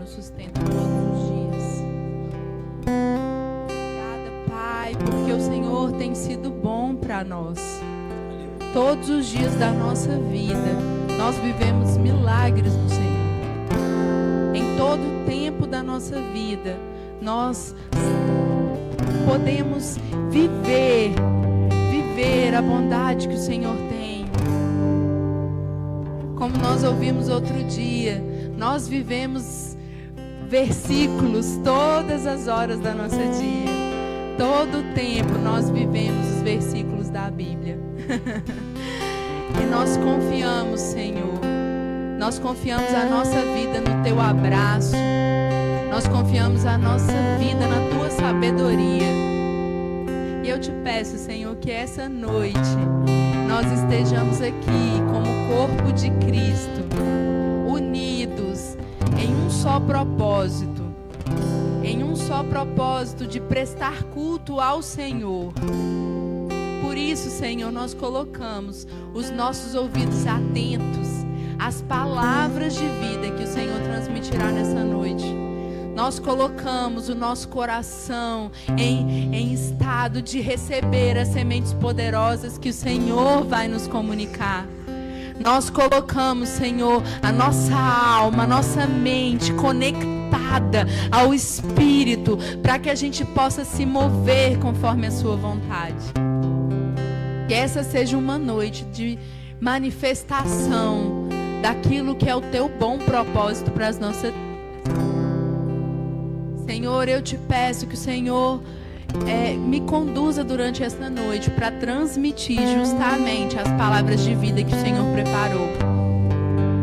nos sustenta todos os dias. Obrigada, Pai, porque o Senhor tem sido bom para nós. Todos os dias da nossa vida, nós vivemos milagres do Senhor. Em todo o tempo da nossa vida, nós podemos viver a bondade que o Senhor tem. Como nós ouvimos outro dia, nós vivemos versículos todas as horas da nossa dia. Todo o tempo nós vivemos os versículos da Bíblia. E nós confiamos, Senhor. Nós confiamos a nossa vida no Teu abraço. Nós confiamos a nossa vida na Tua sabedoria. E eu te peço, Senhor, que essa noite nós estejamos aqui como corpo de Cristo, unidos em um só propósito. Em um só propósito de prestar culto ao Senhor. Por isso, Senhor, nós colocamos os nossos ouvidos atentos às palavras de vida que o Senhor transmitirá nessa noite. Nós colocamos o nosso coração em estado de receber as sementes poderosas que o Senhor vai nos comunicar. Nós colocamos, Senhor, a nossa alma, a nossa mente conectada ao Espírito, para que a gente possa se mover conforme a sua vontade. Que essa seja uma noite de manifestação daquilo que é o Teu bom propósito para as nossas vidas. Senhor, eu te peço que o Senhor me conduza durante esta noite para transmitir justamente as palavras de vida que o Senhor preparou.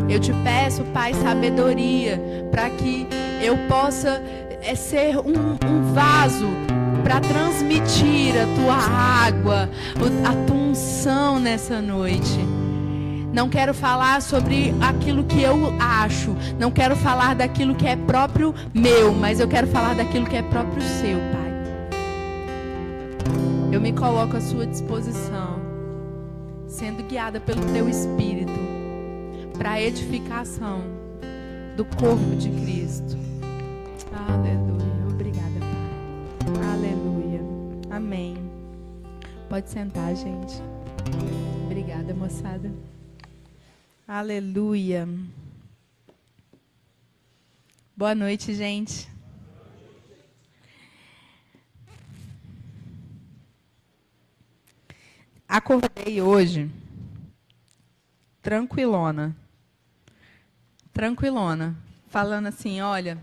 Eu te peço, Pai, sabedoria para que eu possa ser um vaso para transmitir a Tua água, a Tua unção nessa noite. Não quero falar sobre aquilo que eu acho, não quero falar daquilo que é próprio meu, mas eu quero falar daquilo que é próprio Seu, Pai. Eu me coloco à Sua disposição, sendo guiada pelo Teu Espírito, para a edificação do corpo de Cristo. Aleluia. Obrigada, Pai. Aleluia. Amém. Pode sentar, gente. Obrigada, moçada. Aleluia. Boa noite, gente. Acordei hoje tranquilona, falando assim, olha,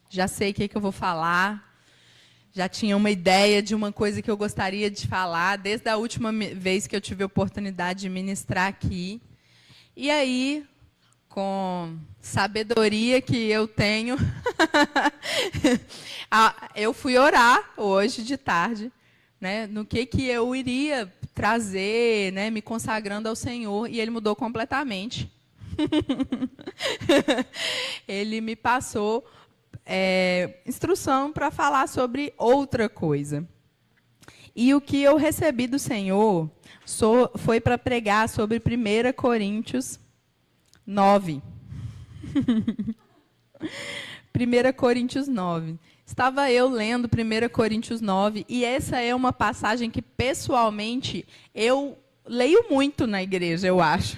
já sei o que eu vou falar, já tinha uma ideia de uma coisa que eu gostaria de falar, desde a última vez que eu tive a oportunidade de ministrar aqui. E aí, com sabedoria que eu tenho, eu fui orar hoje de tarde, né, no que eu iria trazer, né, me consagrando ao Senhor, e Ele mudou completamente. Ele me passou instrução para falar sobre outra coisa. E o que eu recebi do Senhor foi para pregar sobre 1 Coríntios 9. 1 Coríntios 9. Estava eu lendo 1 Coríntios 9, e essa é uma passagem que, pessoalmente, eu leio muito na igreja, eu acho.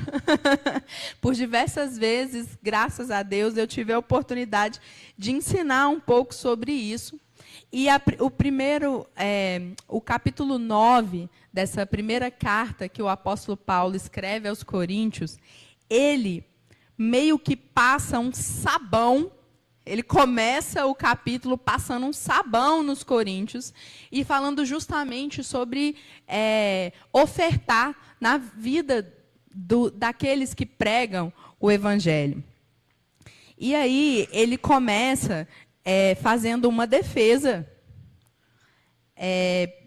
Por diversas vezes, graças a Deus, eu tive a oportunidade de ensinar um pouco sobre isso. E o capítulo 9 dessa primeira carta que o apóstolo Paulo escreve aos Coríntios, ele meio que passa um sabão. Ele começa o capítulo passando um sabão nos Coríntios e falando justamente sobre ofertar na vida daqueles que pregam o Evangelho. E aí ele começa fazendo uma defesa.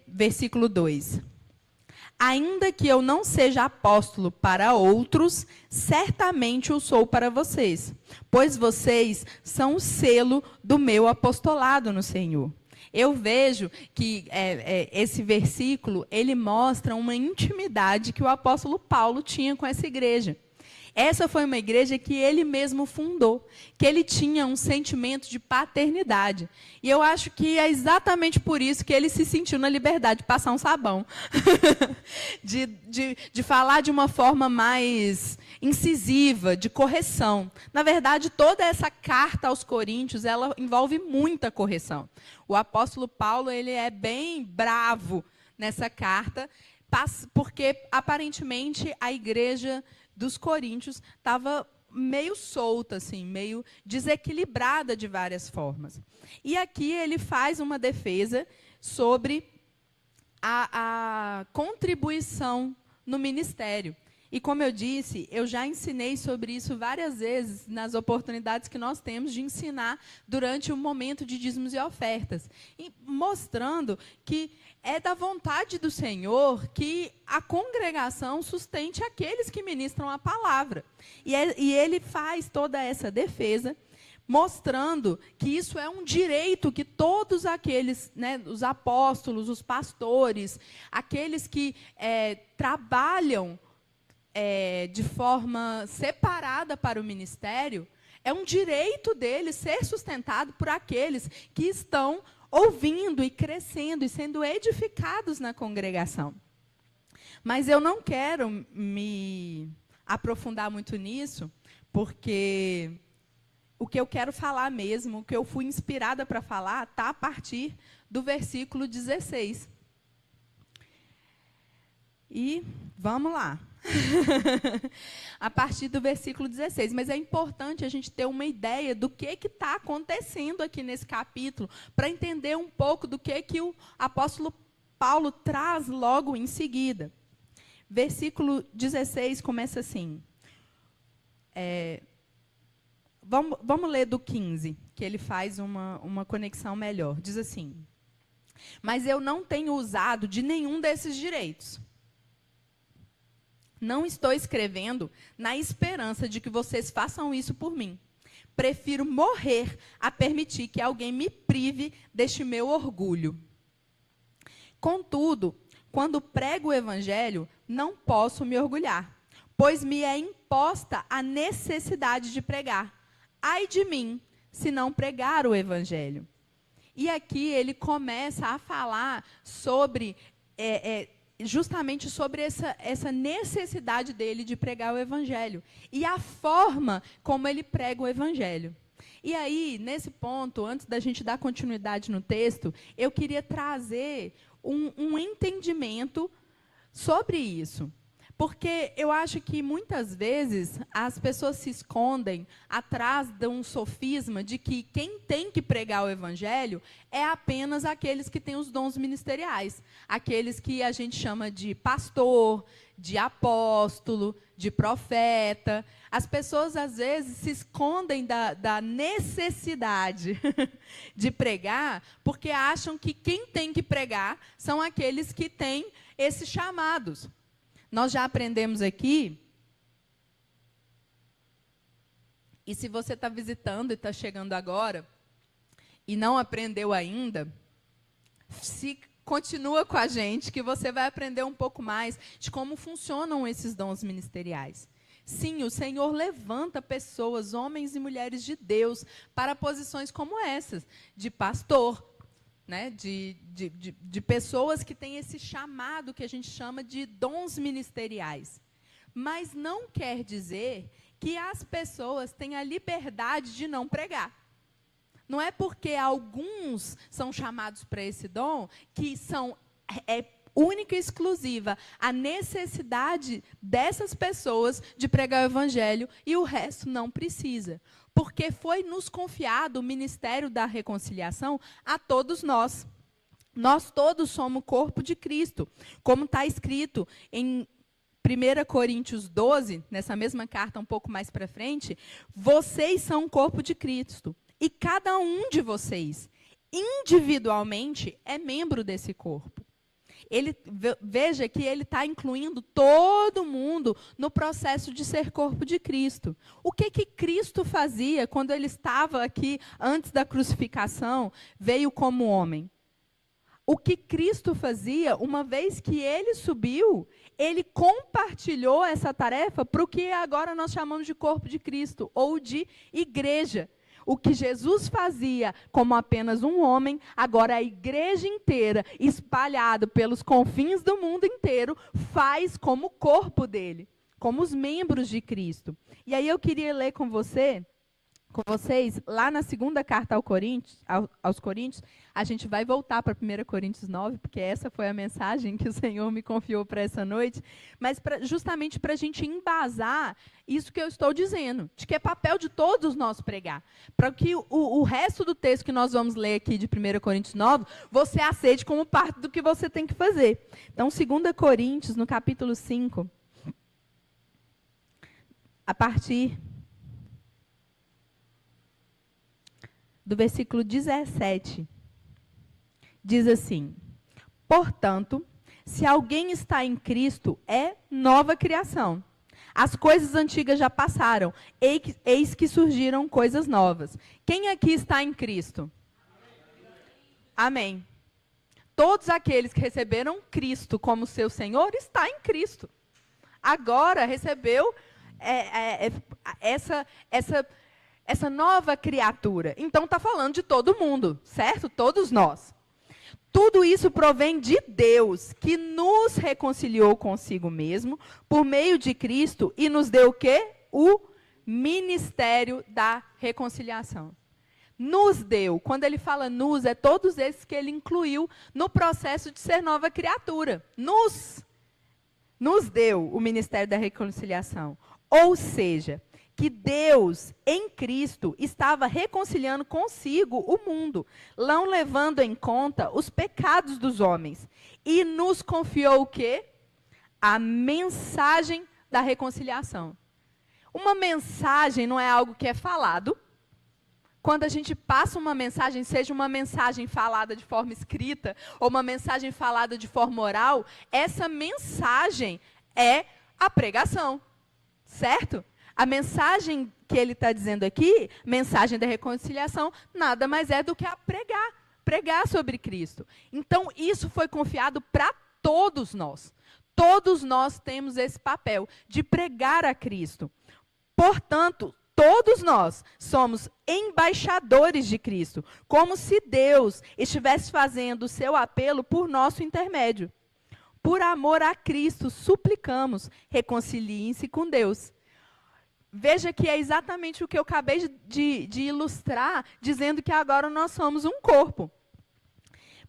Versículo 2. Ainda que eu não seja apóstolo para outros, certamente o sou para vocês, pois vocês são o selo do meu apostolado no Senhor. Eu vejo que esse versículo, ele mostra uma intimidade que o apóstolo Paulo tinha com essa igreja. Essa foi uma igreja que ele mesmo fundou, que ele tinha um sentimento de paternidade. E eu acho que é exatamente por isso que ele se sentiu na liberdade de passar um sabão. de falar de uma forma mais incisiva, de correção. Na verdade, toda essa carta aos Coríntios, ela envolve muita correção. O apóstolo Paulo, ele é bem bravo nessa carta, porque aparentemente a igreja dos Coríntios estava meio solta, assim, meio desequilibrada de várias formas. E aqui ele faz uma defesa sobre a contribuição no ministério. E como eu disse, eu já ensinei sobre isso várias vezes nas oportunidades que nós temos de ensinar durante o momento de dízimos e ofertas, e mostrando que é da vontade do Senhor que a congregação sustente aqueles que ministram a palavra. E ele faz toda essa defesa, mostrando que isso é um direito que todos aqueles, né, os apóstolos, os pastores, aqueles que trabalham de forma separada para o ministério, é um direito deles ser sustentado por aqueles que estão ouvindo e crescendo e sendo edificados na congregação. Mas eu não quero me aprofundar muito nisso, porque o que eu quero falar mesmo, o que eu fui inspirada para falar, está a partir do versículo 16. E vamos lá. A partir do versículo 16. Mas é importante a gente ter uma ideia do que está acontecendo aqui nesse capítulo, para entender um pouco do que o apóstolo Paulo traz logo em seguida. Versículo 16 começa assim. Vamos ler do 15, que ele faz uma conexão melhor. Diz assim: mas eu não tenho usado de nenhum desses direitos. Não estou escrevendo na esperança de que vocês façam isso por mim. Prefiro morrer a permitir que alguém me prive deste meu orgulho. Contudo, quando prego o evangelho, não posso me orgulhar, pois me é imposta a necessidade de pregar. Ai de mim, se não pregar o evangelho. E aqui ele começa a falar sobre justamente sobre essa necessidade dele de pregar o evangelho e a forma como ele prega o evangelho. E aí, nesse ponto, antes da gente dar continuidade no texto, eu queria trazer um entendimento sobre isso. Porque eu acho que, muitas vezes, as pessoas se escondem atrás de um sofisma de que quem tem que pregar o evangelho é apenas aqueles que têm os dons ministeriais. Aqueles que a gente chama de pastor, de apóstolo, de profeta. As pessoas, às vezes, se escondem da necessidade de pregar, porque acham que quem tem que pregar são aqueles que têm esses chamados. Nós já aprendemos aqui, e se você está visitando e está chegando agora, e não aprendeu ainda, continua com a gente, que você vai aprender um pouco mais de como funcionam esses dons ministeriais. Sim, o Senhor levanta pessoas, homens e mulheres de Deus, para posições como essas, de pastor, né, de pessoas que têm esse chamado que a gente chama de dons ministeriais. Mas não quer dizer que as pessoas têm a liberdade de não pregar. Não é porque alguns são chamados para esse dom que é única e exclusiva a necessidade dessas pessoas de pregar o evangelho e o resto não precisa. Porque foi nos confiado o ministério da reconciliação a todos nós. Nós todos somos o corpo de Cristo. Como está escrito em 1 Coríntios 12, nessa mesma carta um pouco mais para frente, vocês são o corpo de Cristo. E cada um de vocês, individualmente, é membro desse corpo. Veja que ele está incluindo todo mundo no processo de ser corpo de Cristo. O que Cristo fazia quando ele estava aqui, antes da crucificação, veio como homem? o que Cristo fazia, uma vez que ele subiu, ele compartilhou essa tarefa para o que agora nós chamamos de corpo de Cristo, ou de igreja. O que Jesus fazia como apenas um homem, agora a igreja inteira, espalhada pelos confins do mundo inteiro, faz como corpo dele, como os membros de Cristo. E aí eu queria ler com vocês, lá na segunda carta aos Coríntios, a gente vai voltar para 1 Coríntios 9, porque essa foi a mensagem que o Senhor me confiou para essa noite, mas justamente para a gente embasar isso que eu estou dizendo, de que é papel de todos nós pregar, para que o resto do texto que nós vamos ler aqui de 1 Coríntios 9, você aceite como parte do que você tem que fazer. Então, 2 Coríntios, no capítulo 5, a partir do versículo 17, diz assim: portanto, se alguém está em Cristo, é nova criação. As coisas antigas já passaram, eis que surgiram coisas novas. Quem aqui está em Cristo? Amém. Todos aqueles que receberam Cristo como seu Senhor, está em Cristo. Agora recebeu essa nova criatura. Então está falando de todo mundo, certo? Todos nós. Tudo isso provém de Deus, que nos reconciliou consigo mesmo, por meio de Cristo, e nos deu o quê? O ministério da reconciliação. Nos deu. Quando ele fala nos, é todos esses que ele incluiu no processo de ser nova criatura. Nos deu o ministério da reconciliação. Ou seja, que Deus, em Cristo, estava reconciliando consigo o mundo, não levando em conta os pecados dos homens. E nos confiou o quê? A mensagem da reconciliação. Uma mensagem não é algo que é falado. Quando a gente passa uma mensagem, seja uma mensagem falada de forma escrita, ou uma mensagem falada de forma oral, essa mensagem é a pregação, certo? A mensagem que ele está dizendo aqui, mensagem da reconciliação, nada mais é do que a pregar sobre Cristo. Então, isso foi confiado para todos nós. Todos nós temos esse papel de pregar a Cristo. Portanto, todos nós somos embaixadores de Cristo, como se Deus estivesse fazendo o seu apelo por nosso intermédio. Por amor a Cristo, suplicamos, reconciliem-se com Deus. Veja que é exatamente o que eu acabei de ilustrar, dizendo que agora nós somos um corpo.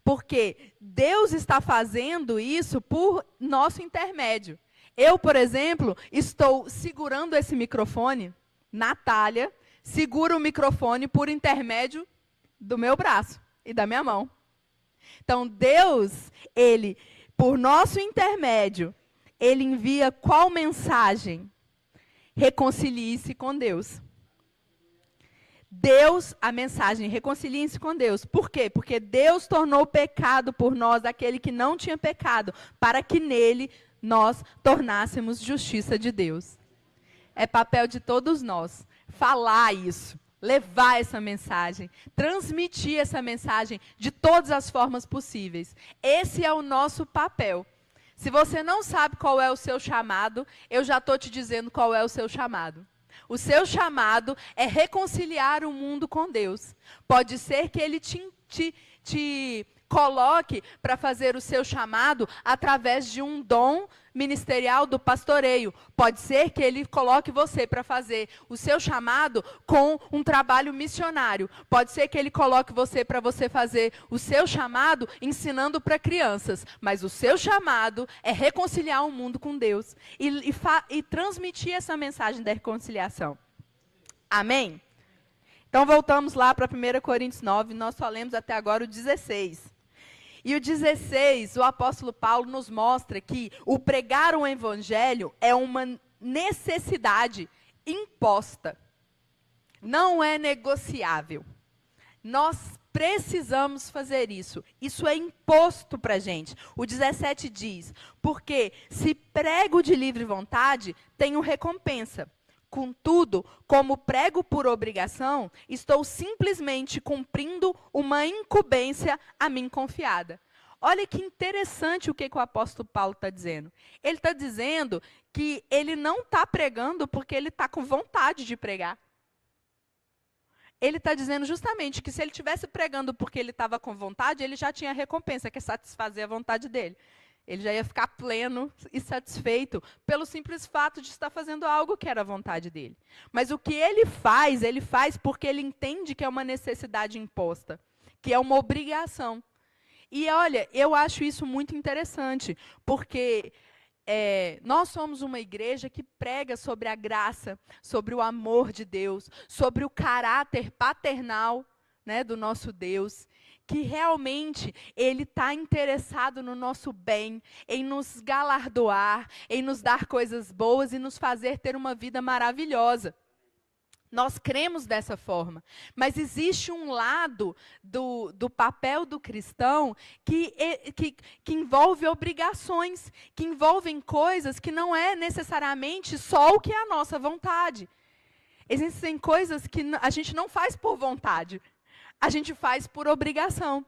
Porque Deus está fazendo isso por nosso intermédio. Eu, por exemplo, estou segurando esse microfone, Natália segura o microfone por intermédio do meu braço e da minha mão. Então, Deus, ele, por nosso intermédio, ele envia qual mensagem? Reconcilie-se com Deus. Deus, a mensagem, reconciliem-se com Deus. Por quê? Porque Deus tornou pecado por nós aquele que não tinha pecado, para que nele nós tornássemos justiça de Deus. É papel de todos nós falar isso, levar essa mensagem, transmitir essa mensagem de todas as formas possíveis. Esse é o nosso papel. Se você não sabe qual é o seu chamado, eu já estou te dizendo qual é o seu chamado. O seu chamado é reconciliar o mundo com Deus. Pode ser que ele te coloque para fazer o seu chamado através de um dom ministerial do pastoreio. Pode ser que ele coloque você para fazer o seu chamado com um trabalho missionário. Pode ser que ele coloque você para você fazer o seu chamado ensinando para crianças. Mas o seu chamado é reconciliar o mundo com Deus e transmitir essa mensagem da reconciliação. Amém? Então voltamos lá para 1 Coríntios 9, nós só lemos até agora o 16. E o 16, o apóstolo Paulo nos mostra que o pregar o evangelho é uma necessidade imposta. Não é negociável. Nós precisamos fazer isso. Isso é imposto para a gente. O 17 diz, porque se prego de livre vontade, tenho recompensa. Contudo, como prego por obrigação, estou simplesmente cumprindo uma incumbência a mim confiada. Olha que interessante o que o apóstolo Paulo está dizendo. Ele está dizendo que ele não está pregando porque ele está com vontade de pregar. Ele está dizendo justamente que se ele estivesse pregando porque ele estava com vontade, ele já tinha a recompensa, que é satisfazer a vontade dele. Ele já ia ficar pleno e satisfeito pelo simples fato de estar fazendo algo que era a vontade dele. Mas o que ele faz porque ele entende que é uma necessidade imposta, que é uma obrigação. E olha, eu acho isso muito interessante, porque nós somos uma igreja que prega sobre a graça, sobre o amor de Deus, sobre o caráter paternal, né, do nosso Deus, que realmente Ele está interessado no nosso bem, em nos galardoar, em nos dar coisas boas e nos fazer ter uma vida maravilhosa. Nós cremos dessa forma, mas existe um lado do papel do cristão que envolve obrigações, que envolvem coisas que não é necessariamente só o que é a nossa vontade. Existem coisas que a gente não faz por vontade, a gente faz por obrigação.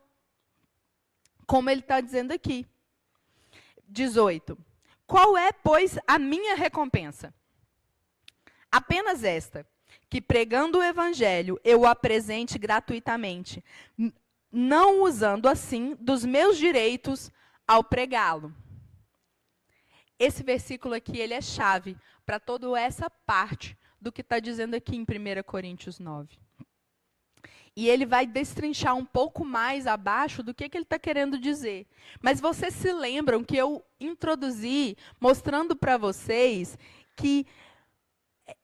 Como ele está dizendo aqui. 18. Qual é, pois, a minha recompensa? Apenas esta, que pregando o evangelho eu o apresente gratuitamente, não usando assim dos meus direitos ao pregá-lo. Esse versículo aqui, ele é chave para toda essa parte do que está dizendo aqui em 1 Coríntios 9. E ele vai destrinchar um pouco mais abaixo do que ele está querendo dizer. Mas vocês se lembram que eu introduzi, mostrando para vocês que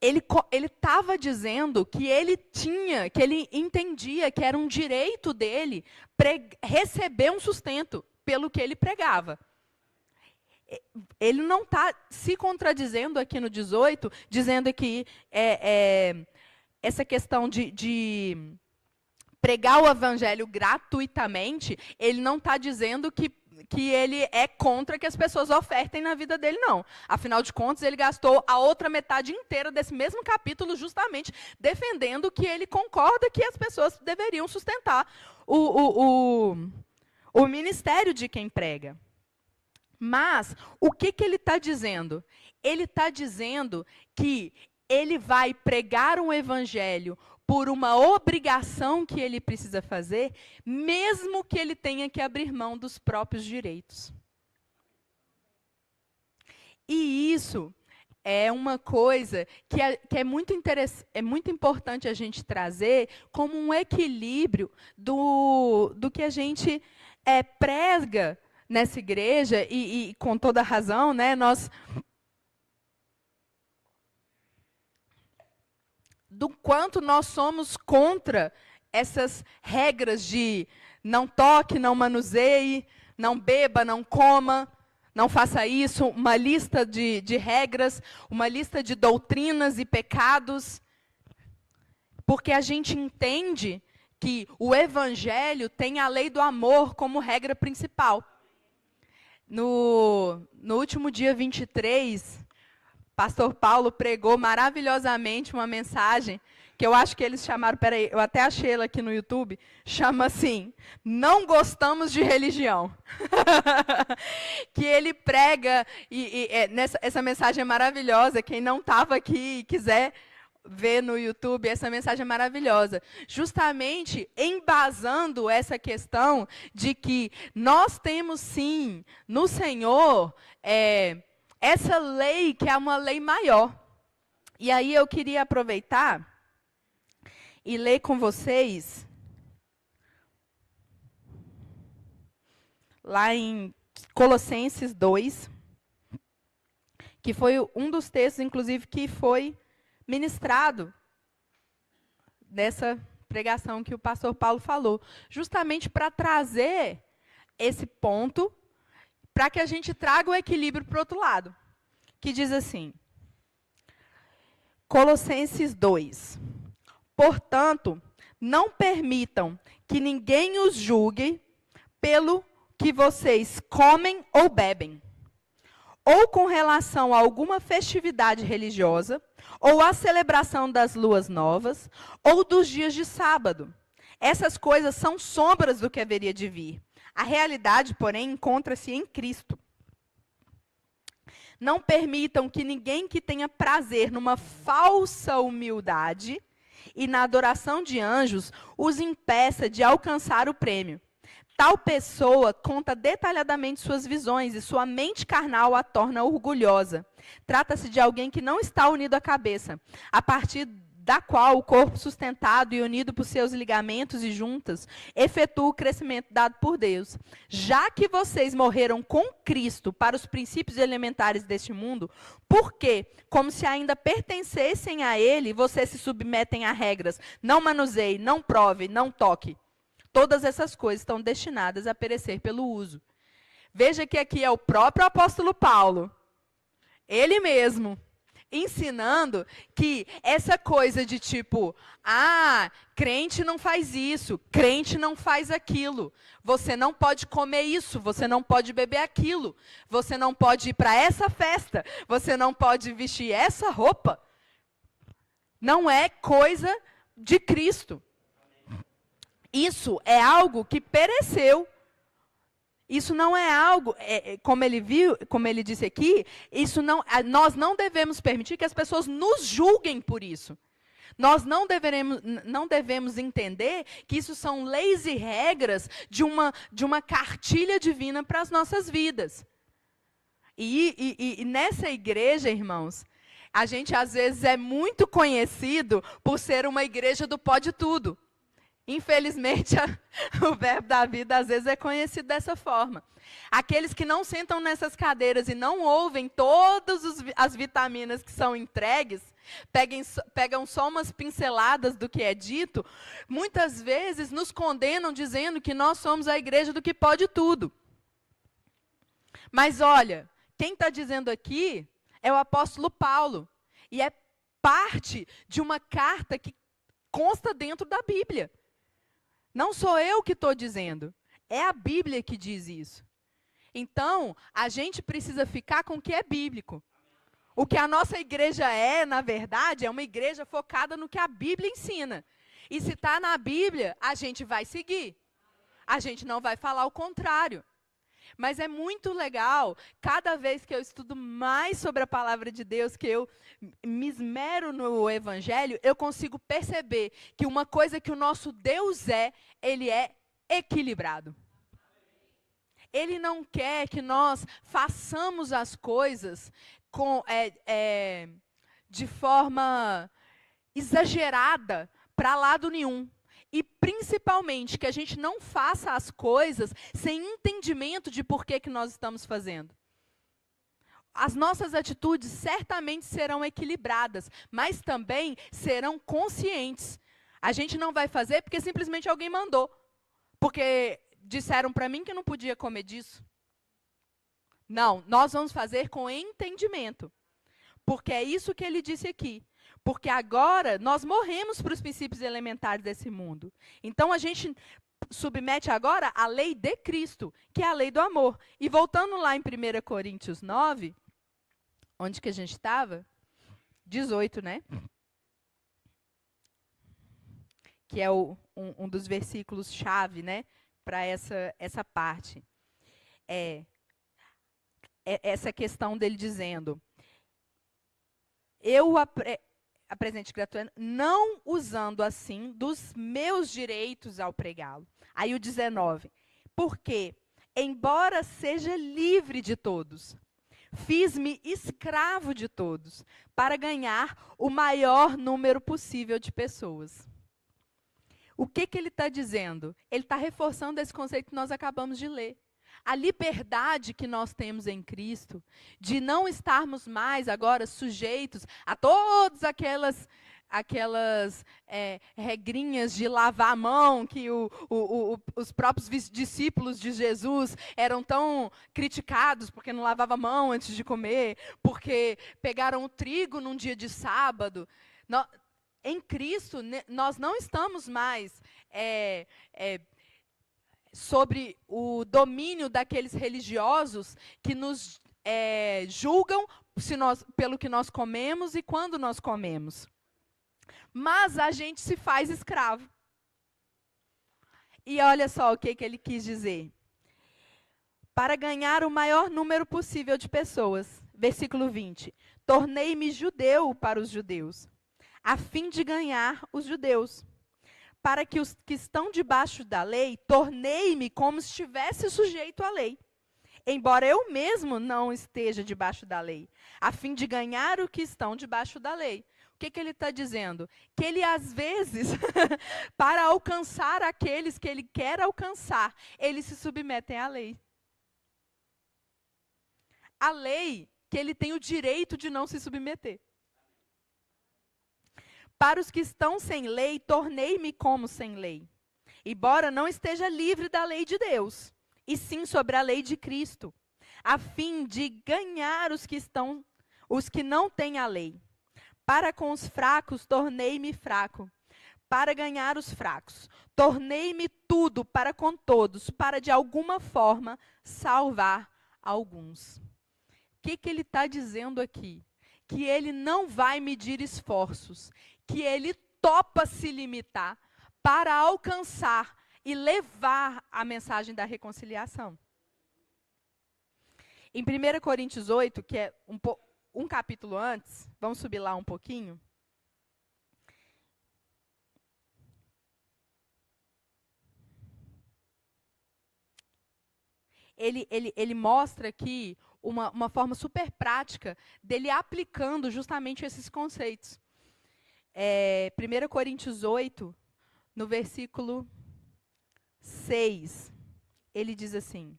ele estava dizendo que ele entendia que era um direito dele receber um sustento pelo que ele pregava. Ele não está se contradizendo aqui no 18, dizendo que essa questão de pregar o evangelho gratuitamente, ele não está dizendo que ele é contra que as pessoas ofertem na vida dele, não. Afinal de contas, ele gastou a outra metade inteira desse mesmo capítulo justamente defendendo que ele concorda que as pessoas deveriam sustentar o ministério de quem prega. Mas, o que ele está dizendo? Ele está dizendo que ele vai pregar um evangelho por uma obrigação que ele precisa fazer, mesmo que ele tenha que abrir mão dos próprios direitos. E isso é uma coisa que é muito importante a gente trazer como um equilíbrio do que a gente prega nessa igreja, e com toda razão, né, do quanto nós somos contra essas regras de não toque, não manuseie, não beba, não coma, não faça isso, uma lista de regras, uma lista de doutrinas e pecados, porque a gente entende que o evangelho tem a lei do amor como regra principal. No último dia 23, pastor Paulo pregou maravilhosamente uma mensagem que eu acho que eles chamaram, peraí, eu até achei ela aqui no YouTube, chama assim, não gostamos de religião. Que ele prega, essa mensagem é maravilhosa, quem não estava aqui e quiser ver no YouTube, essa mensagem é maravilhosa. Justamente embasando essa questão de que nós temos sim, no Senhor, essa lei que é uma lei maior. E aí eu queria aproveitar e ler com vocês, lá em Colossenses 2, que foi um dos textos, inclusive, que foi ministrado nessa pregação que o pastor Paulo falou, justamente para trazer esse ponto, para que a gente traga o equilíbrio para o outro lado, que diz assim, Colossenses 2, portanto, não permitam que ninguém os julgue pelo que vocês comem ou bebem, ou com relação a alguma festividade religiosa, ou a celebração das luas novas, ou dos dias de sábado. Essas coisas são sombras do que haveria de vir. A realidade, porém, encontra-se em Cristo. Não permitam que ninguém que tenha prazer numa falsa humildade e na adoração de anjos os impeça de alcançar o prêmio. Tal pessoa conta detalhadamente suas visões e sua mente carnal a torna orgulhosa. Trata-se de alguém que não está unido à cabeça, a partir da qual o corpo sustentado e unido por seus ligamentos e juntas efetua o crescimento dado por Deus. Já que vocês morreram com Cristo para os princípios elementares deste mundo, por que, como se ainda pertencessem a Ele, vocês se submetem a regras? Não manuseie, não prove, não toque. Todas essas coisas estão destinadas a perecer pelo uso. Veja que aqui é o próprio apóstolo Paulo, ele mesmo, ensinando que essa coisa de tipo, crente não faz isso, crente não faz aquilo, você não pode comer isso, você não pode beber aquilo, você não pode ir para essa festa, você não pode vestir essa roupa, não é coisa de Cristo. Isso é algo que pereceu. Isso não é algo, como ele disse aqui, nós não devemos permitir que as pessoas nos julguem por isso. Nós não devemos entender que isso são leis e regras de uma cartilha divina para as nossas vidas. E nessa igreja, irmãos, a gente às vezes é muito conhecido por ser uma igreja do pode tudo. Infelizmente, o verbo da vida às vezes é conhecido dessa forma. Aqueles que não sentam nessas cadeiras e não ouvem todas as vitaminas que são entregues, pegam só umas pinceladas do que é dito, muitas vezes nos condenam dizendo que nós somos a igreja do que pode tudo. Mas olha, quem está dizendo aqui é o apóstolo Paulo. E é parte de uma carta que consta dentro da Bíblia. Não sou eu que estou dizendo, é a Bíblia que diz isso. Então, a gente precisa ficar com o que é bíblico. O que a nossa igreja na verdade, é uma igreja focada no que a Bíblia ensina. E se está na Bíblia, a gente vai seguir. A gente não vai falar o contrário. Mas é muito legal, cada vez que eu estudo mais sobre a palavra de Deus, que eu me esmero no Evangelho, eu consigo perceber que uma coisa que o nosso Deus ele é equilibrado. Ele não quer que nós façamos as coisas de forma exagerada para lado nenhum. E, principalmente, que a gente não faça as coisas sem entendimento de por que nós estamos fazendo. As nossas atitudes certamente serão equilibradas, mas também serão conscientes. A gente não vai fazer porque simplesmente alguém mandou. Porque disseram para mim que não podia comer disso. Não, nós vamos fazer com entendimento. Porque é isso que ele disse aqui. Porque agora nós morremos para os princípios elementares desse mundo. Então a gente submete agora a lei de Cristo, que é a lei do amor. E voltando lá em 1 Coríntios 9, onde que a gente estava? 18, né? Que é um dos versículos-chave, né? Para essa parte. Essa questão dele dizendo, eu apresente gratuito, não usando assim dos meus direitos ao pregá-lo. Aí o 19, porque, embora seja livre de todos, fiz-me escravo de todos, para ganhar o maior número possível de pessoas. O que ele está dizendo? Ele está reforçando esse conceito que nós acabamos de ler. A liberdade que nós temos em Cristo, de não estarmos mais agora sujeitos a todas aquelas regrinhas de lavar a mão, que os próprios discípulos de Jesus eram tão criticados porque não lavavam a mão antes de comer, porque pegaram o trigo num dia de sábado. Em Cristo, nós não estamos mais sobre o domínio daqueles religiosos que nos julgam pelo que nós comemos e quando nós comemos. Mas a gente se faz escravo. E olha só o que ele quis dizer. Para ganhar o maior número possível de pessoas. Versículo 20. Tornei-me judeu para os judeus, a fim de ganhar os judeus. Para que os que estão debaixo da lei, tornei-me como se estivesse sujeito à lei, embora eu mesmo não esteja debaixo da lei, a fim de ganhar os que estão debaixo da lei. O que ele está dizendo? Que ele, às vezes, para alcançar aqueles que ele quer alcançar, eles se submetem à lei. A lei que ele tem o direito de não se submeter. Para os que estão sem lei, tornei-me como sem lei, embora não esteja livre da lei de Deus, e sim sobre a lei de Cristo, a fim de ganhar os que não têm a lei. Para com os fracos, tornei-me fraco, para ganhar os fracos. Tornei-me tudo para com todos, para de alguma forma salvar alguns. O que ele está dizendo aqui? Que ele não vai medir esforços, que ele topa se limitar para alcançar e levar a mensagem da reconciliação. Em 1 Coríntios 8, que é um capítulo antes, vamos subir lá um pouquinho. Ele mostra aqui uma forma super prática dele aplicando justamente esses conceitos. 1 Coríntios 8, no versículo 6, ele diz assim: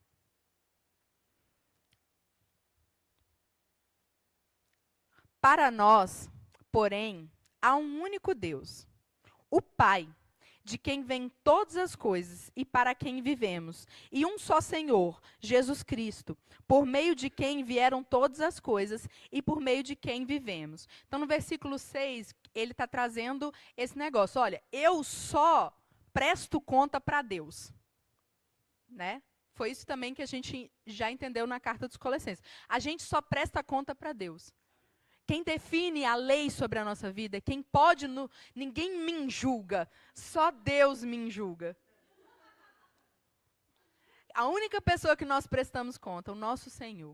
para nós, porém, há um único Deus, o Pai, de quem vêm todas as coisas e para quem vivemos, e um só Senhor, Jesus Cristo, por meio de quem vieram todas as coisas e por meio de quem vivemos. Então, no versículo 6, ele está trazendo esse negócio. Olha, eu só presto conta para Deus. Né? Foi isso também que a gente já entendeu na carta dos Colossenses. A gente só presta conta para Deus. Quem define a lei sobre a nossa vida, quem pode, ninguém me julga, só Deus me julga. A única pessoa que nós prestamos conta, o nosso Senhor.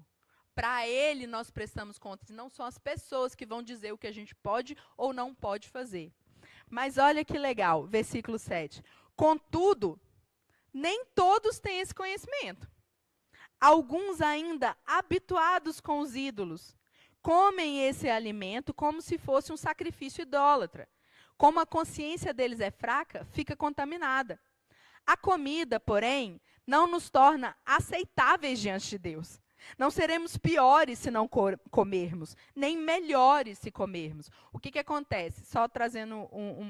Para Ele nós prestamos conta, não são as pessoas que vão dizer o que a gente pode ou não pode fazer. Mas olha que legal, versículo 7. Contudo, nem todos têm esse conhecimento. Alguns ainda habituados com os ídolos, comem esse alimento como se fosse um sacrifício idólatra. Como a consciência deles é fraca, fica contaminada. A comida, porém, não nos torna aceitáveis diante de Deus. Não seremos piores se não comermos, nem melhores se comermos. O que acontece? Só trazendo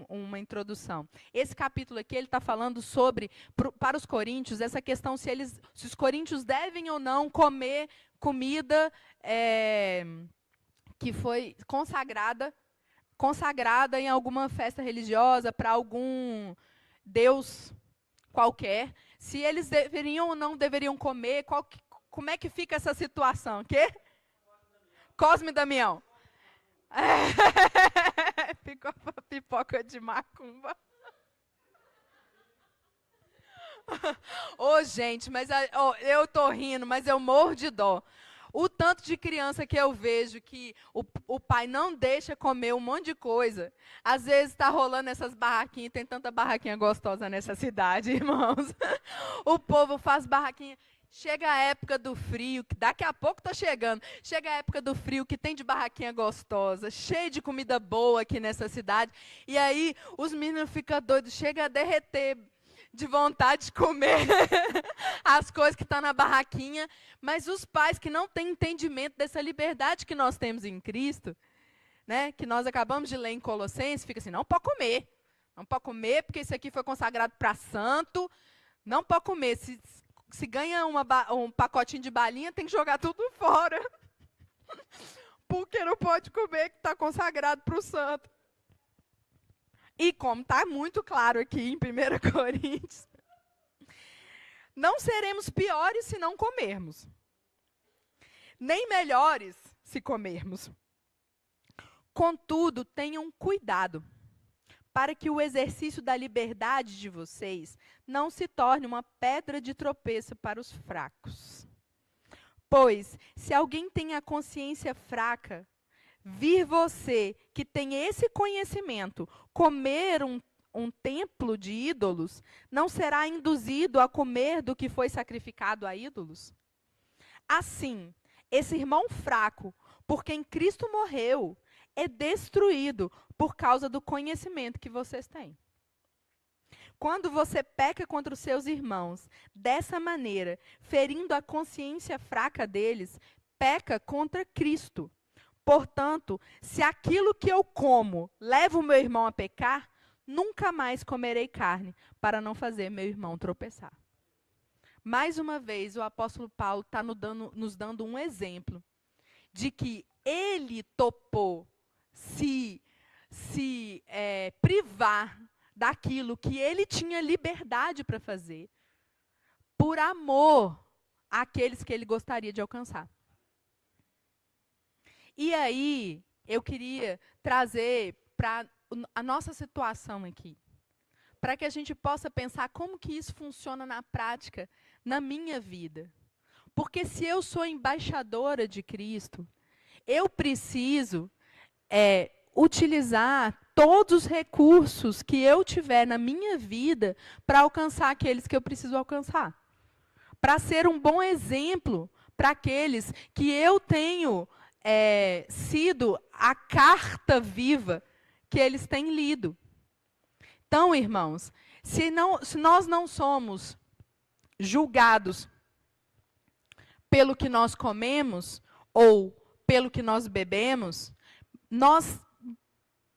uma introdução. Esse capítulo aqui, ele está falando sobre, para os coríntios, essa questão se os coríntios devem ou não comer comida que foi consagrada em alguma festa religiosa, para algum deus qualquer. Se eles deveriam ou não deveriam comer, como é que fica essa situação? Quê? Cosme e Damião. Ficou pipoca de macumba. Gente, mas eu tô rindo, mas eu morro de dó. O tanto de criança que eu vejo que o pai não deixa comer um monte de coisa. Às vezes está rolando essas barraquinhas, tem tanta barraquinha gostosa nessa cidade, irmãos. O povo faz barraquinha. Chega a época do frio, que daqui a pouco está chegando. Chega a época do frio, que tem de barraquinha gostosa, cheio de comida boa aqui nessa cidade. E aí os meninos ficam doidos, chega a derreter de vontade de comer as coisas que estão na barraquinha. Mas os pais que não têm entendimento dessa liberdade que nós temos em Cristo, né, que nós acabamos de ler em Colossenses, fica assim, não pode comer. Não pode comer, porque isso aqui foi consagrado para santo. Não pode comer. Se ganha um pacotinho de balinha, tem que jogar tudo fora. Porque não pode comer, que está consagrado para o santo. E como está muito claro aqui em 1 Coríntios, não seremos piores se não comermos, nem melhores se comermos. Contudo, tenham cuidado, para que o exercício da liberdade de vocês não se torne uma pedra de tropeço para os fracos. Pois, se alguém tem a consciência fraca, vir você, que tem esse conhecimento, comer um templo de ídolos, não será induzido a comer do que foi sacrificado a ídolos? Assim, esse irmão fraco, por quem Cristo morreu, é destruído por causa do conhecimento que vocês têm. Quando você peca contra os seus irmãos, dessa maneira, ferindo a consciência fraca deles, peca contra Cristo. Portanto, se aquilo que eu como leva o meu irmão a pecar, nunca mais comerei carne, para não fazer meu irmão tropeçar. Mais uma vez, o apóstolo Paulo está nos dando um exemplo de que ele topou se privar daquilo que ele tinha liberdade para fazer, por amor àqueles que ele gostaria de alcançar. E aí, eu queria trazer para a nossa situação aqui, para que a gente possa pensar como que isso funciona na prática, na minha vida. Porque se eu sou embaixadora de Cristo, eu preciso utilizar todos os recursos que eu tiver na minha vida para alcançar aqueles que eu preciso alcançar. Para ser um bom exemplo para aqueles que eu tenho sido a carta viva que eles têm lido. Então, irmãos, se nós não somos julgados pelo que nós comemos ou pelo que nós bebemos, nós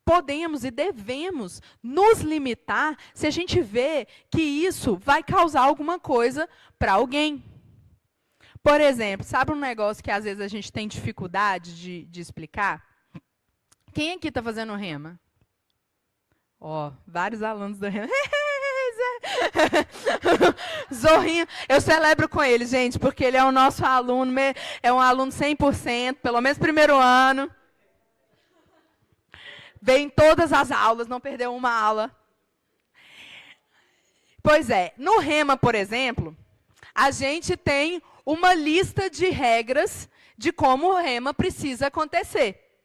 podemos e devemos nos limitar se a gente vê que isso vai causar alguma coisa para alguém. Por exemplo, sabe um negócio que às vezes a gente tem dificuldade de explicar? Quem aqui está fazendo rema? Ó, vários alunos do rema. Zorrinho, eu celebro com ele, gente, porque ele é o nosso aluno, é um aluno 100%, pelo menos primeiro ano. Vem em todas as aulas, não perdeu uma aula. Pois é, no rema, por exemplo, a gente tem uma lista de regras de como o rema precisa acontecer.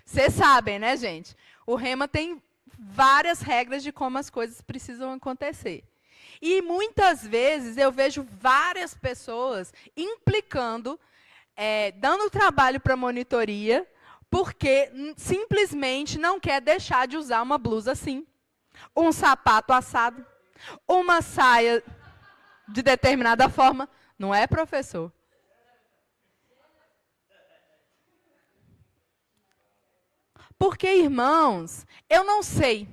Vocês sabem, né, gente? O rema tem várias regras de como as coisas precisam acontecer. E muitas vezes eu vejo várias pessoas implicando, dando trabalho para a monitoria, porque simplesmente não quer deixar de usar uma blusa assim, um sapato assado, uma saia de determinada forma. Não é, professor? Porque, irmãos, eu não sei,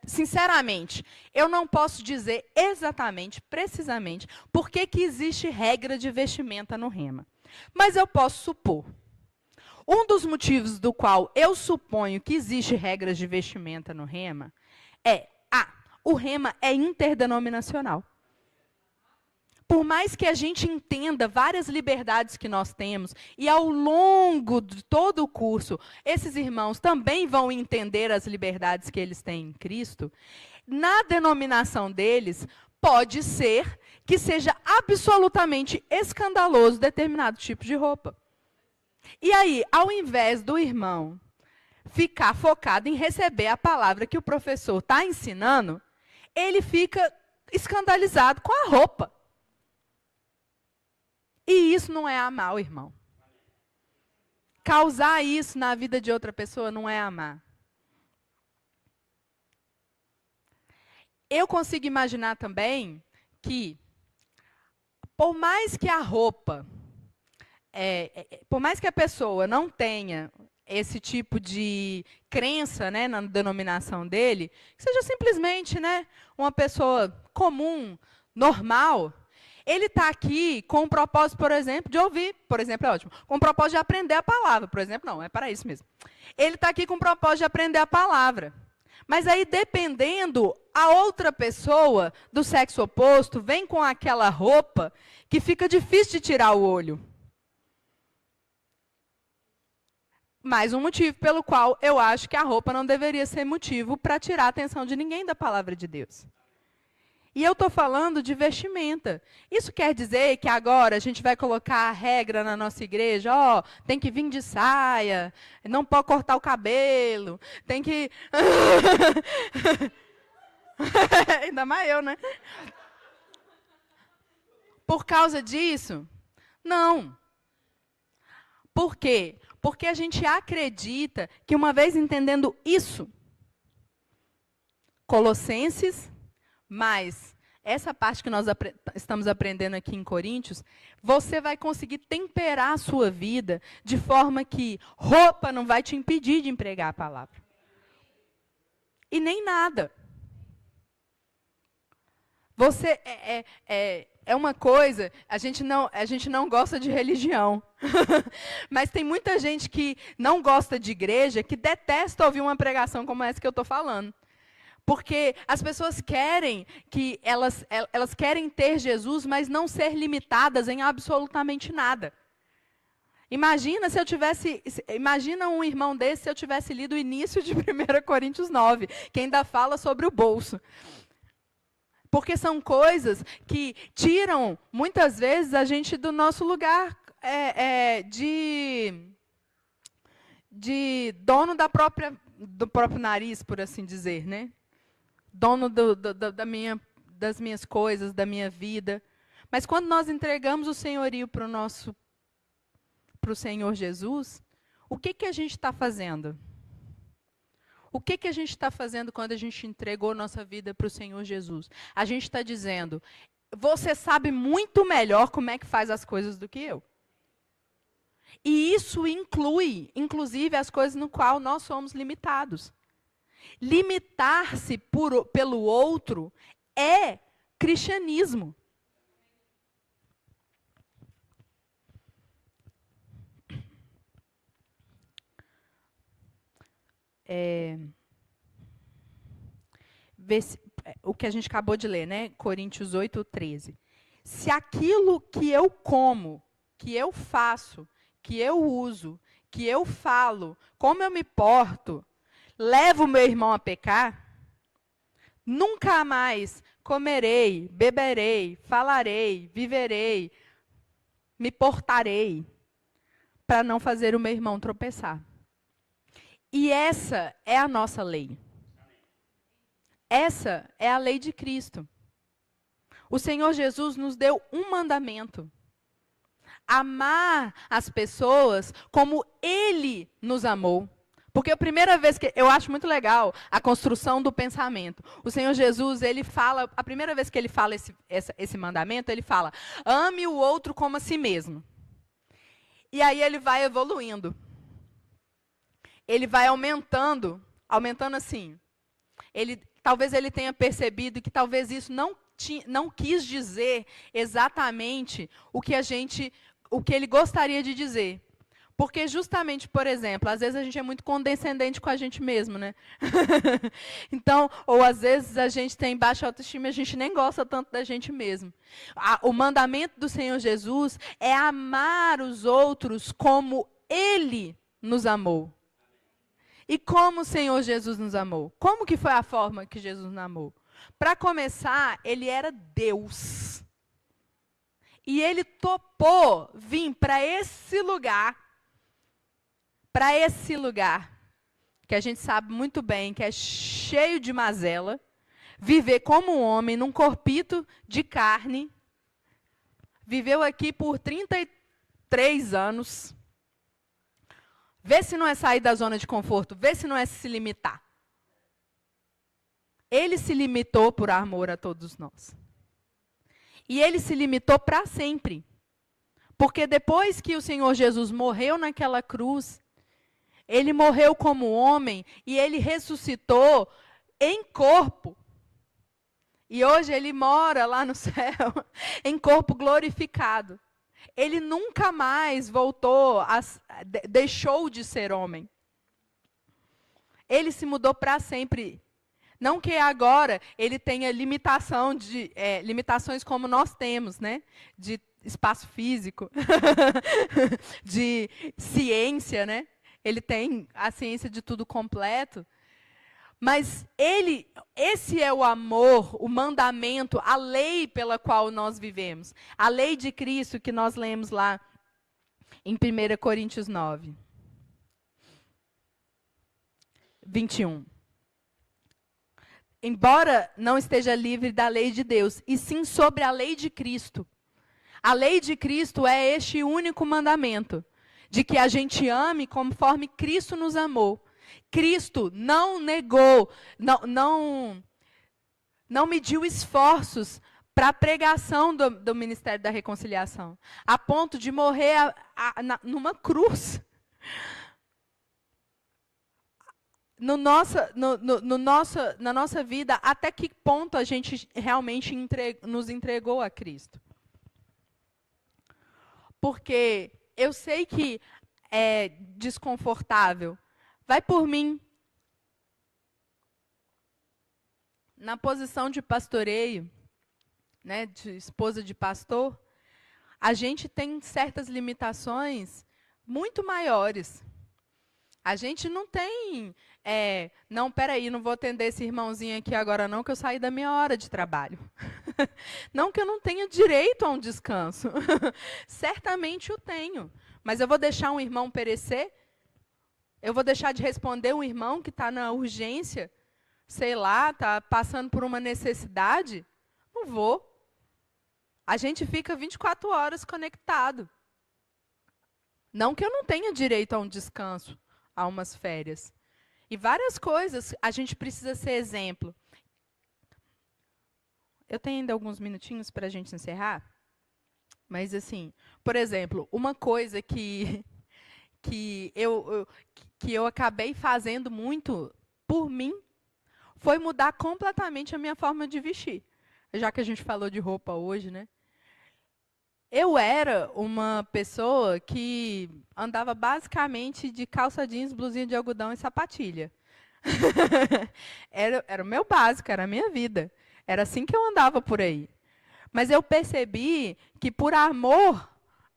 sinceramente, eu não posso dizer exatamente, precisamente, por que existe regra de vestimenta no rema. Mas eu posso supor. Um dos motivos do qual eu suponho que existe regras de vestimenta no rema é, o rema é interdenominacional. Por mais que a gente entenda várias liberdades que nós temos, e ao longo de todo o curso, esses irmãos também vão entender as liberdades que eles têm em Cristo, na denominação deles, pode ser que seja absolutamente escandaloso determinado tipo de roupa. E aí, ao invés do irmão ficar focado em receber a palavra que o professor está ensinando, ele fica escandalizado com a roupa. E isso não é amar o irmão. Causar isso na vida de outra pessoa não é amar. Eu consigo imaginar também que, por mais que a roupa, por mais que a pessoa não tenha esse tipo de crença, né, na denominação dele, que seja simplesmente, né, uma pessoa comum, normal, ele está aqui com o propósito, por exemplo, de ouvir, por exemplo, é ótimo, com o propósito de aprender a palavra, por exemplo, não, é para isso mesmo. Ele está aqui com o propósito de aprender a palavra. Mas aí, dependendo, a outra pessoa do sexo oposto vem com aquela roupa que fica difícil de tirar o olho. Mais um motivo pelo qual eu acho que a roupa não deveria ser motivo para tirar a atenção de ninguém da palavra de Deus. E eu estou falando de vestimenta. Isso quer dizer que agora a gente vai colocar a regra na nossa igreja, ó, tem que vir de saia, não pode cortar o cabelo, tem que... Ainda mais eu, né? Por causa disso? Não. Por quê? Porque a gente acredita que uma vez entendendo isso, Colossenses, mais essa parte que nós estamos aprendendo aqui em Coríntios, você vai conseguir temperar a sua vida de forma que roupa não vai te impedir de empregar a palavra. E nem nada. Você é uma coisa, a gente não gosta de religião. Mas tem muita gente que não gosta de igreja, que detesta ouvir uma pregação como essa que eu estou falando. Porque as pessoas querem que elas querem ter Jesus, mas não ser limitadas em absolutamente nada. Imagina um irmão desse se eu tivesse lido o início de 1 Coríntios 9, que ainda fala sobre o bolso. Porque são coisas que tiram, muitas vezes, a gente do nosso lugar de dono do próprio nariz, por assim dizer, né? Dono das minhas coisas, da minha vida. Mas quando nós entregamos o senhorio para o Senhor Jesus, o que a gente está fazendo? O que a gente está fazendo quando a gente entregou nossa vida para o Senhor Jesus? A gente está dizendo, você sabe muito melhor como é que faz as coisas do que eu. E isso inclui, inclusive, as coisas no qual nós somos limitados. Limitar-se pelo outro é cristianismo. O que a gente acabou de ler, né? Coríntios 8:13. Se aquilo que eu como, que eu faço, que eu uso, que eu falo, como eu me porto, leva o meu irmão a pecar, nunca mais comerei, beberei, falarei, viverei, me portarei, para não fazer o meu irmão tropeçar. E essa é a nossa lei. Essa é a lei de Cristo. O Senhor Jesus nos deu um mandamento. Amar as pessoas como Ele nos amou. Porque a primeira vez que... Eu acho muito legal a construção do pensamento. O Senhor Jesus, ele fala... A primeira vez que ele fala esse mandamento, ele fala, ame o outro como a si mesmo. E aí ele vai evoluindo. Ele vai aumentando assim. Talvez ele tenha percebido que talvez isso não quis dizer exatamente o que ele gostaria de dizer. Porque justamente, por exemplo, às vezes a gente é muito condescendente com a gente mesmo, né? Então, ou às vezes a gente tem baixa autoestima e a gente nem gosta tanto da gente mesmo. O mandamento do Senhor Jesus é amar os outros como Ele nos amou. E como o Senhor Jesus nos amou? Como que foi a forma que Jesus nos amou? Para começar, Ele era Deus. E Ele topou vir para esse lugar, que a gente sabe muito bem, que é cheio de mazela, viver como um homem num corpito de carne, viveu aqui por 33 anos, vê se não é sair da zona de conforto, vê se não é se limitar. Ele se limitou por amor a todos nós. E ele se limitou para sempre. Porque depois que o Senhor Jesus morreu naquela cruz, ele morreu como homem e ele ressuscitou em corpo. E hoje ele mora lá no céu em corpo glorificado. Ele nunca mais deixou de ser homem. Ele se mudou para sempre. Não que agora ele tenha limitações como nós temos, né? De espaço físico, de ciência, né? ele tem a ciência de tudo completo. Mas esse é o amor, o mandamento, a lei pela qual nós vivemos. A lei de Cristo que nós lemos lá em 1 Coríntios 9, 21. Embora não esteja livre da lei de Deus, e sim sobre a lei de Cristo. A lei de Cristo é este único mandamento, de que a gente ame conforme Cristo nos amou. Cristo não negou, não mediu esforços para a pregação do Ministério da Reconciliação, a ponto de morrer numa cruz. Na nossa vida, até que ponto a gente realmente nos entregou a Cristo? Porque eu sei que é desconfortável. Vai por mim. Na posição de pastoreio, né, de esposa de pastor, a gente tem certas limitações muito maiores. A gente não tem, não, peraí, não vou atender esse irmãozinho aqui agora não, que eu saí da minha hora de trabalho. Não que eu não tenha direito a um descanso. Certamente eu tenho. Mas eu vou deixar um irmão perecer? Eu vou deixar de responder um irmão que está na urgência? Sei lá, está passando por uma necessidade? Não vou. A gente fica 24 horas conectado. Não que eu não tenha direito a um descanso, a umas férias. E várias coisas a gente precisa ser exemplo. Eu tenho ainda alguns minutinhos para a gente encerrar. Mas, assim, por exemplo, uma coisa que eu acabei fazendo muito por mim foi mudar completamente a minha forma de vestir. Já que a gente falou de roupa hoje, né? Eu era uma pessoa que andava basicamente de calça jeans, blusinha de algodão e sapatilha. Era o meu básico, era a minha vida. Era assim que eu andava por aí. Mas eu percebi que, por amor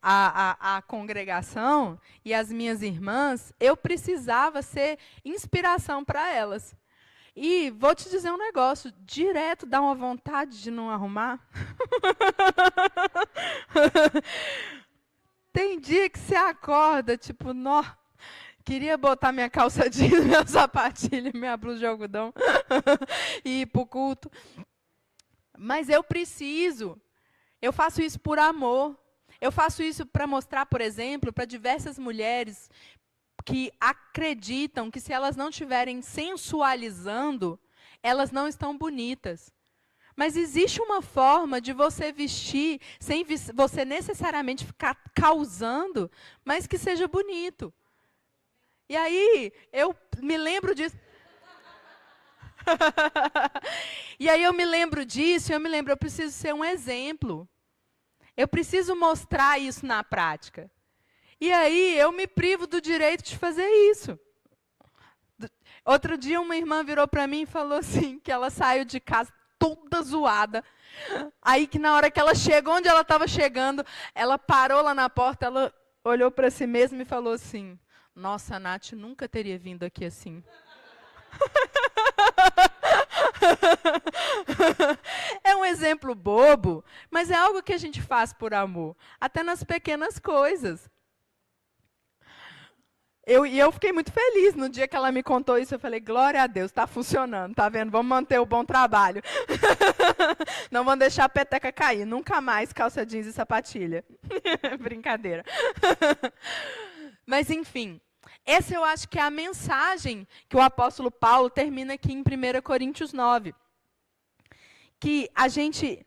à congregação e às minhas irmãs, eu precisava ser inspiração para elas. E vou te dizer um negócio, direto dá uma vontade de não arrumar. Tem dia que você acorda, tipo, nó, queria botar minha calça jeans, minha sapatilha, minha blusa de algodão e ir para o culto. Mas eu preciso. Eu faço isso por amor. Eu faço isso para mostrar, por exemplo, para diversas mulheres que acreditam que se elas não estiverem sensualizando, elas não estão bonitas. Mas existe uma forma de você vestir sem você necessariamente ficar causando, mas que seja bonito. E aí, eu me lembro disso. E aí eu me lembro disso, eu preciso ser um exemplo. Eu preciso mostrar isso na prática. E aí eu me privo do direito de fazer isso. Outro dia uma irmã virou para mim e falou assim, que ela saiu de casa toda zoada. Aí que na hora que ela chegou onde ela estava chegando, ela parou lá na porta, ela olhou para si mesma e falou assim, nossa, a Nath nunca teria vindo aqui assim. É um exemplo bobo, mas é algo que a gente faz por amor, até nas pequenas coisas. Eu fiquei muito feliz no dia que ela me contou isso. Eu falei, glória a Deus, está funcionando, tá vendo? Vamos manter o bom trabalho. Não vamos deixar a peteca cair, nunca mais calça jeans e sapatilha. Brincadeira. Mas, enfim, essa eu acho que é a mensagem que o apóstolo Paulo termina aqui em 1 Coríntios 9. Que a gente...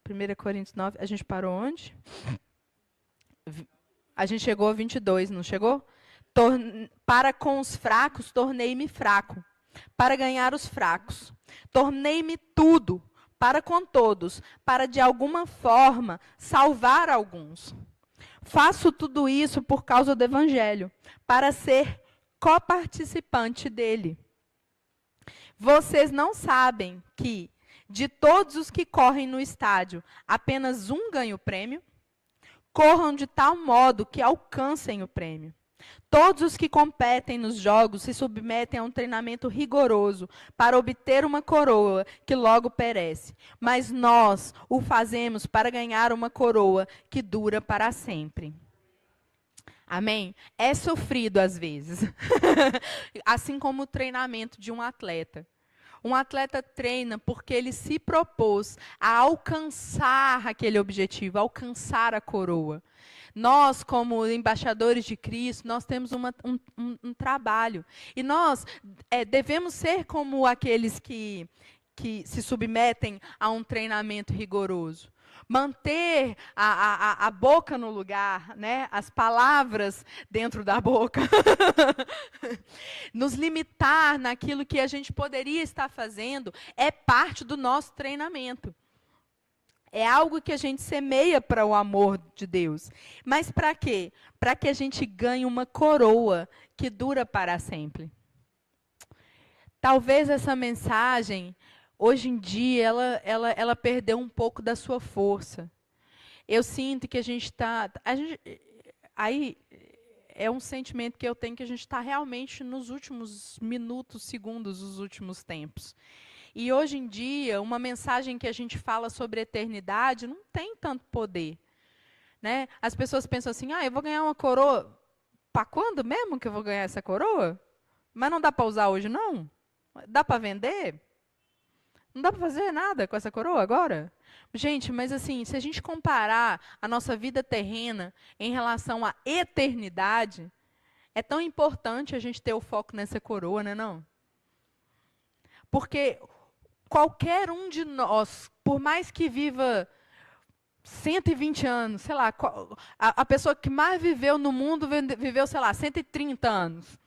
1 Coríntios 9, a gente parou onde? A gente chegou a 22, não chegou? Para com os fracos, tornei-me fraco. Para ganhar os fracos. Tornei-me tudo, para com todos, para de alguma forma salvar alguns. Faço tudo isso por causa do Evangelho, para ser coparticipante dele. Vocês não sabem que, de todos os que correm no estádio, apenas um ganha o prêmio? Corram de tal modo que alcancem o prêmio. Todos os que competem nos jogos se submetem a um treinamento rigoroso para obter uma coroa que logo perece. Mas nós o fazemos para ganhar uma coroa que dura para sempre. Amém? É sofrido às vezes. Assim como o treinamento de um atleta. Um atleta treina porque ele se propôs a alcançar aquele objetivo, alcançar a coroa. Nós, como embaixadores de Cristo, nós temos um trabalho. E nós devemos ser como aqueles que se submetem a um treinamento rigoroso. Manter a boca no lugar, né? As palavras dentro da boca. Nos limitar naquilo que a gente poderia estar fazendo é parte do nosso treinamento. É algo que a gente semeia para o amor de Deus. Mas para quê? Para que a gente ganhe uma coroa que dura para sempre. Talvez essa mensagem, hoje em dia, ela perdeu um pouco da sua força. Eu sinto que a gente está... Aí é um sentimento que eu tenho que a gente está realmente nos últimos minutos, segundos, dos últimos tempos. E hoje em dia, uma mensagem que a gente fala sobre eternidade não tem tanto poder. Né? As pessoas pensam assim, eu vou ganhar uma coroa. Para quando mesmo que eu vou ganhar essa coroa? Mas não dá para usar hoje, não? Dá para vender? Não dá para fazer nada com essa coroa agora? Gente, mas assim, se a gente comparar a nossa vida terrena em relação à eternidade, é tão importante a gente ter o foco nessa coroa, né, não? Porque qualquer um de nós, por mais que viva 120 anos, sei lá, a pessoa que mais viveu no mundo viveu, sei lá, 130 anos.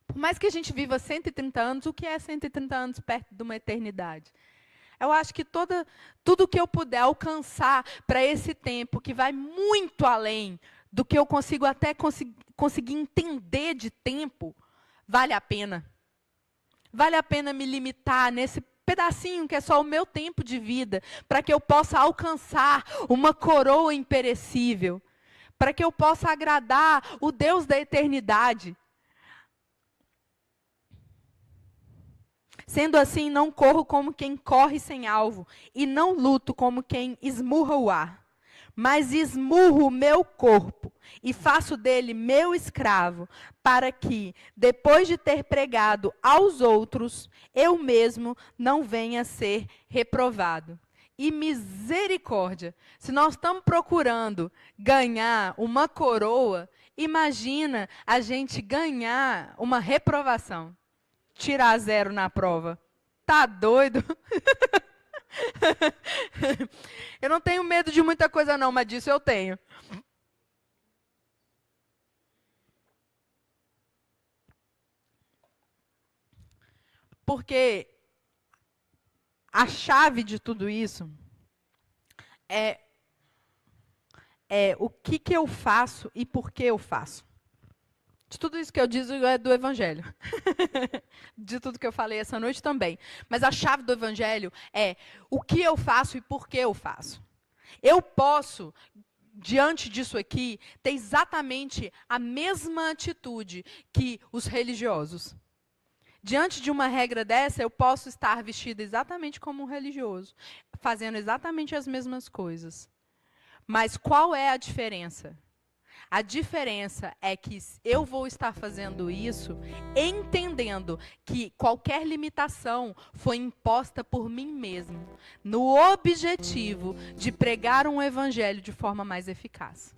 Por mais que a gente viva 130 anos, o que é 130 anos perto de uma eternidade? Eu acho que tudo que eu puder alcançar para esse tempo, que vai muito além do que eu consigo até conseguir entender de tempo, vale a pena. Vale a pena me limitar nesse pedacinho que é só o meu tempo de vida, para que eu possa alcançar uma coroa imperecível, para que eu possa agradar o Deus da eternidade. Sendo assim, não corro como quem corre sem alvo, e não luto como quem esmurra o ar, mas esmurro o meu corpo e faço dele meu escravo, para que, depois de ter pregado aos outros, eu mesmo não venha a ser reprovado. E misericórdia, se nós estamos procurando ganhar uma coroa, imagina a gente ganhar uma reprovação. Tirar 0 na prova. Tá doido? Eu não tenho medo de muita coisa não, mas disso eu tenho. Porque a chave de tudo isso é o que eu faço e por que eu faço. De tudo isso que eu digo é do Evangelho. De tudo que eu falei essa noite também. Mas a chave do Evangelho é o que eu faço e por que eu faço. Eu posso, diante disso aqui, ter exatamente a mesma atitude que os religiosos. Diante de uma regra dessa, eu posso estar vestida exatamente como um religioso, fazendo exatamente as mesmas coisas. Mas qual é a diferença? A diferença é que eu vou estar fazendo isso entendendo que qualquer limitação foi imposta por mim mesmo, no objetivo de pregar um evangelho de forma mais eficaz.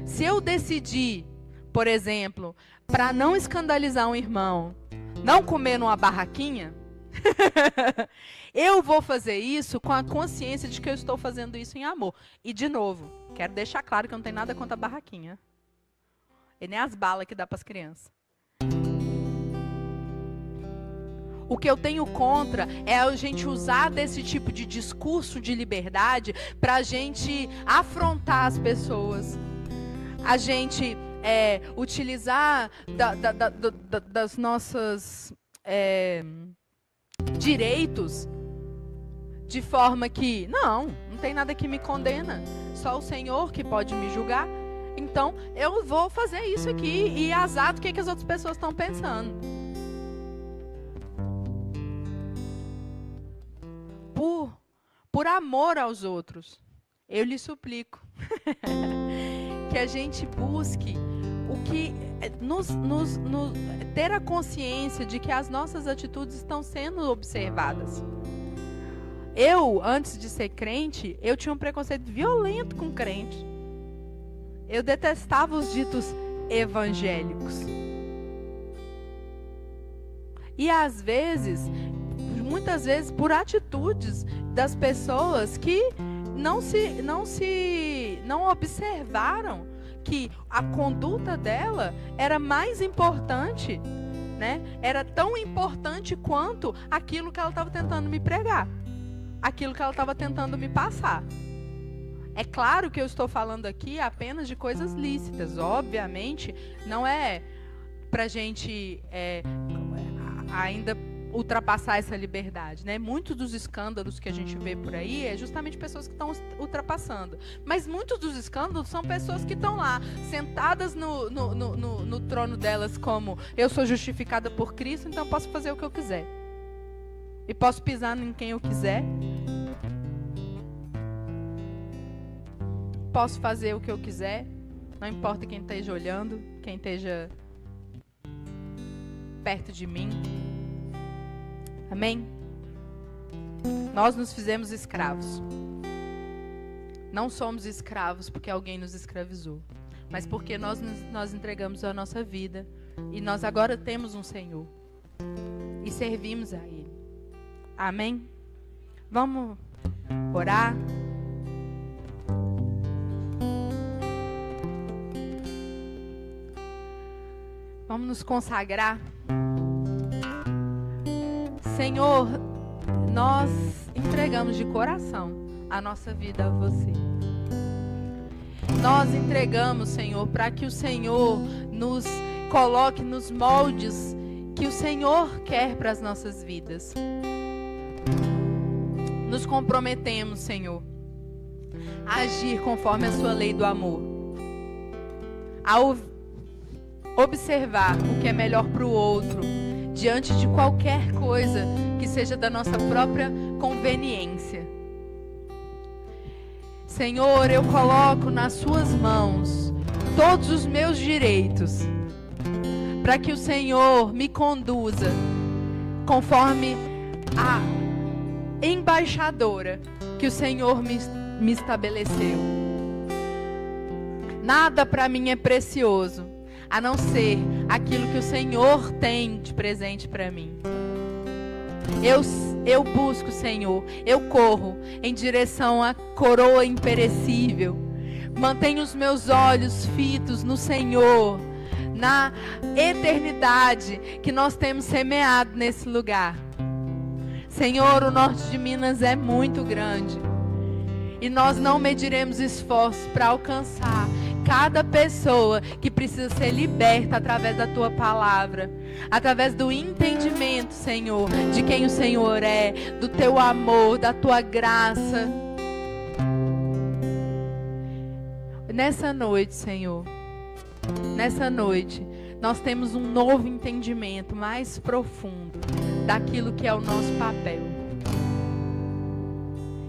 Se eu decidir, por exemplo, para não escandalizar um irmão, não comer numa barraquinha, eu vou fazer isso com a consciência de que eu estou fazendo isso em amor. E, de novo, quero deixar claro que eu não tenho nada contra a barraquinha. E nem as balas que dá para as crianças. O que eu tenho contra é a gente usar desse tipo de discurso de liberdade para a gente afrontar as pessoas. A gente utilizar das nossas direitos de forma que, não tem nada que me condena. Só o Senhor que pode me julgar. Então, eu vou fazer isso aqui e azar do que as outras pessoas estão pensando. Por amor aos outros, eu lhe suplico que a gente busque o que ter a consciência de que as nossas atitudes estão sendo observadas. Eu, antes de ser crente, eu tinha um preconceito violento com crente. Eu detestava os ditos evangélicos. E às vezes, muitas vezes, por atitudes das pessoas que não observaram que a conduta dela era mais importante, né? Era tão importante quanto aquilo que ela estava tentando me pregar, aquilo que ela estava tentando me passar. É claro que eu estou falando aqui apenas de coisas lícitas. Obviamente, não é pra gente ainda ultrapassar essa liberdade, né? Muitos dos escândalos que a gente vê por aí é justamente pessoas que estão ultrapassando. Mas muitos dos escândalos são pessoas que estão lá, sentadas no trono delas como eu sou justificada por Cristo, então posso fazer o que eu quiser. E posso pisar em quem eu quiser. Posso fazer o que eu quiser. Não importa quem esteja olhando, quem esteja perto de mim. Amém? Nós nos fizemos escravos. Não somos escravos porque alguém nos escravizou, mas porque nós entregamos a nossa vida e nós agora temos um Senhor e servimos a Ele. Amém? Vamos orar. Vamos nos consagrar. Senhor, nós entregamos de coração a nossa vida a você. Nós entregamos, Senhor, para que o Senhor nos coloque nos moldes que o Senhor quer para as nossas vidas. Nos comprometemos, Senhor, a agir conforme a sua lei do amor, a observar o que é melhor para o outro, diante de qualquer coisa que seja da nossa própria conveniência. Senhor, eu coloco nas suas mãos todos os meus direitos, para que o Senhor me conduza conforme a embaixadora que o Senhor me estabeleceu. Nada para mim é precioso, a não ser aquilo que o Senhor tem de presente para mim. Eu busco, Senhor, eu corro em direção à coroa imperecível. Mantenho os meus olhos fitos no Senhor, na eternidade que nós temos semeado nesse lugar. Senhor, o norte de Minas é muito grande e nós não mediremos esforços para alcançar cada pessoa que precisa ser liberta através da Tua palavra, através do entendimento, Senhor, de quem o Senhor é, do Teu amor, da Tua graça. Nessa noite, Senhor, nessa noite, nós temos um novo entendimento mais profundo daquilo que é o nosso papel.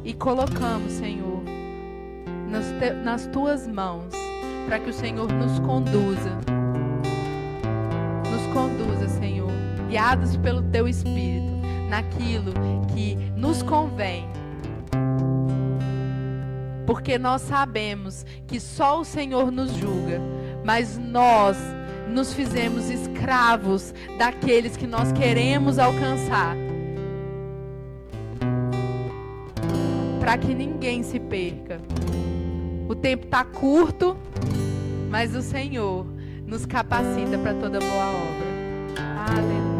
E colocamos, Senhor, nas Tuas mãos, para que o Senhor nos conduza. Nos conduza, Senhor, guiados pelo Teu Espírito, naquilo que nos convém. Porque nós sabemos que só o Senhor nos julga, mas nós nos fizemos escravos daqueles que nós queremos alcançar, para que ninguém se perca. O tempo está curto, mas o Senhor nos capacita para toda boa obra. Aleluia.